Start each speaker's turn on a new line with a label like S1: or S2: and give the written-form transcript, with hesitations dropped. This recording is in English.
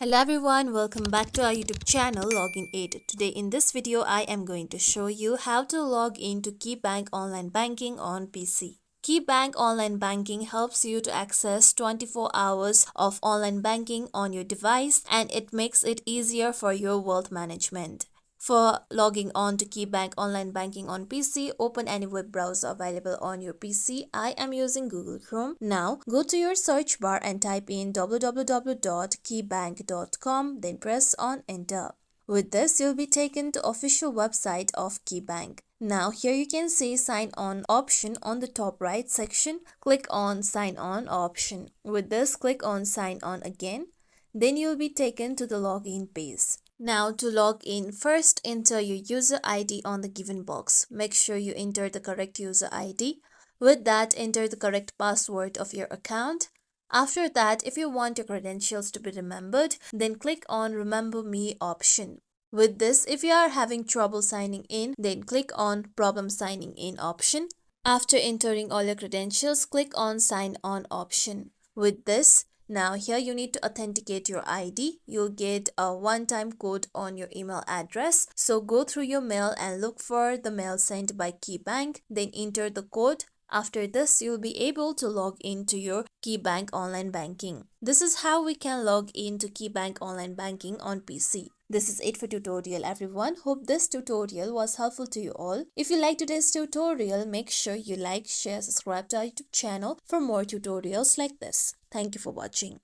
S1: Hello everyone, welcome back to our YouTube channel Login Aid. Today in this video, I am going to show you how to log into KeyBank Online Banking on PC. KeyBank Online Banking helps you to access 24 hours of online banking on your device, and it makes it easier for your wealth management. For logging on to KeyBank Online Banking on PC, open any web browser available on your PC. I am using Google Chrome. Now, go to your search bar and type in www.keybank.com, then press on enter. With this, you'll be taken to official website of KeyBank. Now, here you can see sign on option on the top right section. Click on sign on option. With this, click on sign on again. Then you'll be taken to the login page. Now to log in, first enter your user ID on the given box. Make sure you enter the correct user ID. With that, enter the correct password of your account. After that, if you want your credentials to be remembered, then click on Remember Me option. With this, if you are having trouble signing in, then click on Problem Signing In option. After entering all your credentials, click on Sign On option. With this, now here you need to authenticate your ID. You'll get a one-time code on your email address. So go through your mail and look for the mail sent by KeyBank. Then enter the code. After this, you'll be able to log into your KeyBank Online Banking. This is how we can log into KeyBank Online Banking on PC. This is it for tutorial everyone. Hope this tutorial was helpful to you all. If you like today's tutorial, make sure you like, share, subscribe to our YouTube channel for more tutorials like this. Thank you for watching.